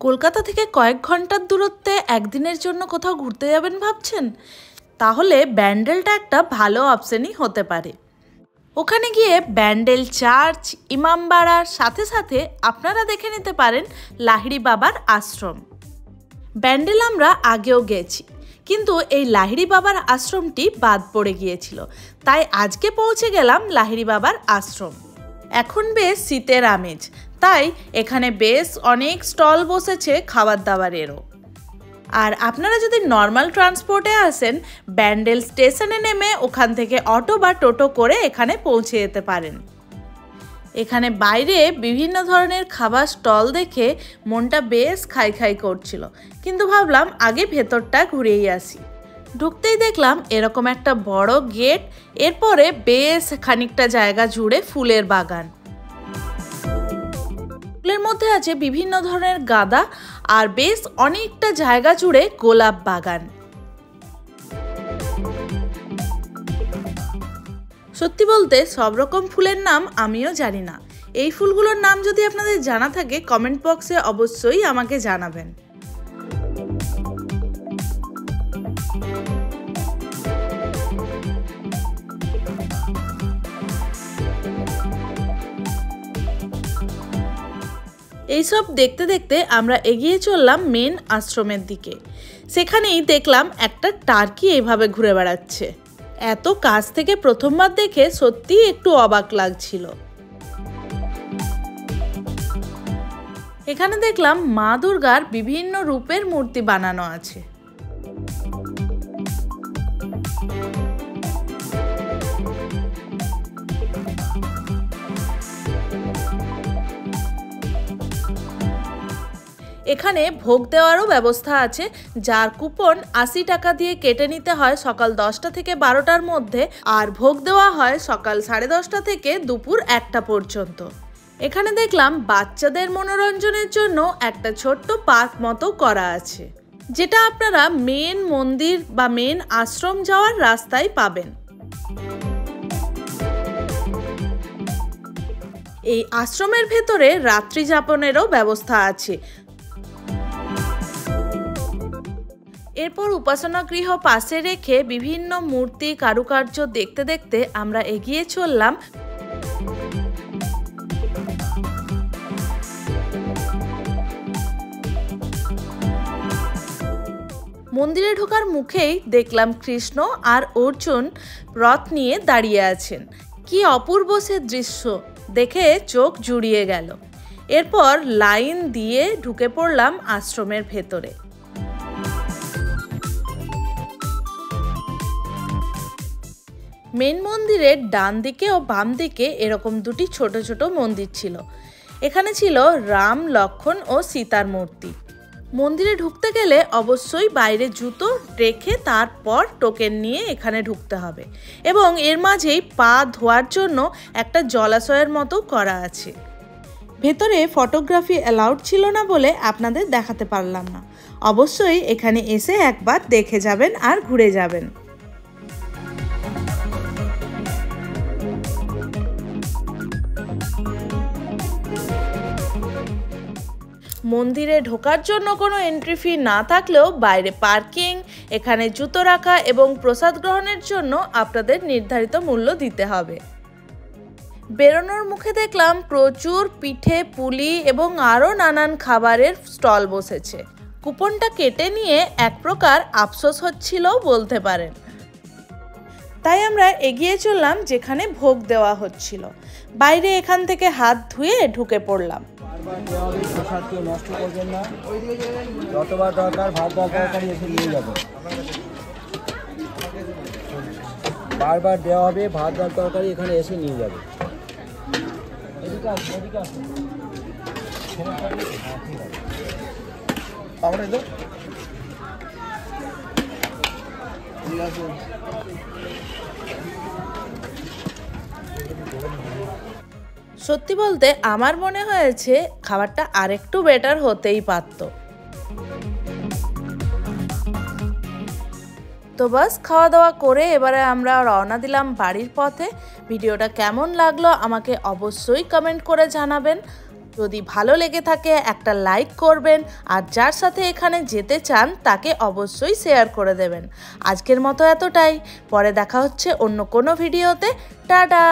কলকাতা থেকে কয়েক ঘন্টার দূরত্বে একদিনের জন্য কোথাও ঘুরতে যাবেন ভাবছেন? তাহলে ব্যান্ডেলটা একটা ভালো অপশনই হতে পারে। ওখানে গিয়ে ব্যান্ডেল চার্চ, ইমামবাড়ার সাথে সাথে আপনারা দেখে নিতে পারেন লাহিড়ী বাবার আশ্রম। ব্যান্ডেল আমরা আগেও গেছি, কিন্তু এই লাহিড়ী বাবার আশ্রমটি বাদ পড়ে গিয়েছিল, তাই আজকে পৌঁছে গেলাম লাহিড়ী বাবার আশ্রম। এখন বেশ শীতের আমেজ, তাই এখানে বেশ অনেক স্টল বসেছে খাবার দাবারেরও। আর আপনারা যদি নর্মাল ট্রান্সপোর্টে আসেন, ব্যান্ডেল স্টেশনে নেমে ওখান থেকে অটো বা টোটো করে এখানে পৌঁছে যেতে পারেন। এখানে বাইরে বিভিন্ন ধরনের খাবার স্টল দেখে মনটা বেশ খাই খাই করছিল, কিন্তু ভাবলাম আগে ভেতরটা ঘুরেই আসি। ঢুকতেই দেখলাম এরকম একটা বড় গেট, এরপরে বেশ খানিকটা জায়গা জুড়ে ফুলের বাগান। ফুলের মধ্যে আছে বিভিন্ন ধরনের গাঁদা, আর বেশ অনেকটা জায়গা জুড়ে গোলাপ বাগান। সত্যি বলতে সব রকম ফুলের নাম আমিও জানি না। এই ফুলগুলোর নাম যদি আপনাদের জানা থাকে কমেন্ট বক্সে অবশ্যই আমাকে জানাবেন। এইসব দেখতে দেখতে আমরা এগিয়ে চললাম মেন আশ্রমের দিকে। সেখানেই দেখলাম একটা টার্কি এইভাবে ঘুরে বেড়াচ্ছে। এত কাছ থেকে প্রথমবার দেখে সত্যিই একটু অবাক লাগছিল। এখানে দেখলাম মা দুর্গার বিভিন্ন রূপের মূর্তি বানানো আছে। এখানে ভোগ দেওয়ারও ব্যবস্থা আছে, যার কুপন 80 টাকা দিয়ে কেটে নিতে হয় সকাল 10টা থেকে 12টার মধ্যে, আর ভোগ দেওয়া হয় সকাল 10:30 থেকে দুপুর 1টা পর্যন্ত। এখানে দেখলাম বাচ্চাদের মনোরঞ্জনের জন্য একটা ছোট্ট পার্ক মতো করা আছে, যেটা আপনারা মেন মন্দির বা মেন আশ্রম যাওয়ার রাস্তায় পাবেন। এই আশ্রমের ভেতরে রাত্রি যাপনেরও ব্যবস্থা আছে। এরপর উপাসনা গৃহ পাশে রেখে বিভিন্ন মূর্তি কারুকার্য দেখতে দেখতে আমরা এগিয়ে চললাম মন্দিরে। ঢোকার মুখেই দেখলাম কৃষ্ণ আর অর্জুন রথ নিয়ে দাঁড়িয়ে আছেন। কি অপূর্ব সে দৃশ্য দেখে চোখ জুড়িয়ে গেল। এরপর লাইন দিয়ে ঢুকে পড়লাম আশ্রমের ভেতরে। মেন মন্দিরের ডান দিকে ও বাম দিকে এরকম দুটি ছোট ছোট মন্দির ছিল। এখানে ছিল রাম, লক্ষ্মণ ও সীতার মূর্তি। মন্দিরে ঢুকতে গেলে অবশ্যই বাইরে জুতো রেখে তারপর টোকেন নিয়ে এখানে ঢুকতে হবে, এবং এর মাঝেই পা ধোয়ার জন্য একটা জলাশয়ের মতো করা আছে। ভেতরে ফটোগ্রাফি অ্যালাউড ছিল না বলে আপনাদের দেখাতে পারলাম না। অবশ্যই এখানে এসে একবার দেখে যাবেন আর ঘুরে যাবেন। মন্দিরে ঢোকার জন্য কোনো এন্ট্রি ফি না থাকলেও বাইরে পার্কিং, এখানে জুতো রাখা এবং প্রসাদ গ্রহণের জন্য আপনাদের নির্ধারিত মূল্য দিতে হবে। বেরোনোর মুখে দেখলাম প্রচুর পিঠে, পুলি এবং আরও নানান খাবারের স্টল বসেছে। কুপনটা কেটে নিয়ে এক প্রকার আফসোস হচ্ছিলও বলতে পারেন। তাই আমরা এগিয়ে চললাম যেখানে ভোগ দেওয়া হচ্ছিল। বাইরে এখান থেকে হাত ধুয়ে ঢুকে পড়লাম। নষ্ট করবেন না, যতবার দরকার ভাত তরকারি এসে নিয়ে যাবেন। বারবার দেওয়া হবে, ভাত তরকারি এখানে এসে নিয়ে যাবে। সত্যি বলতে আমার মনে হয়েছে খাবারটা আরেকটু বেটার হতেই পারত। তো বাস খাওয়া দাওয়া করে এবারে আমরা রওনা দিলাম বাড়ির পথে। ভিডিওটা কেমন লাগলো আমাকে অবশ্যই কমেন্ট করে জানাবেন। যদি ভালো লেগে থাকে একটা লাইক করবেন, আর যার সাথে এখানে যেতে চান তাকে অবশ্যই শেয়ার করে দেবেন। আজকের মতো এতটাই, পরে দেখা হচ্ছে অন্য কোনো ভিডিওতে। টাটা।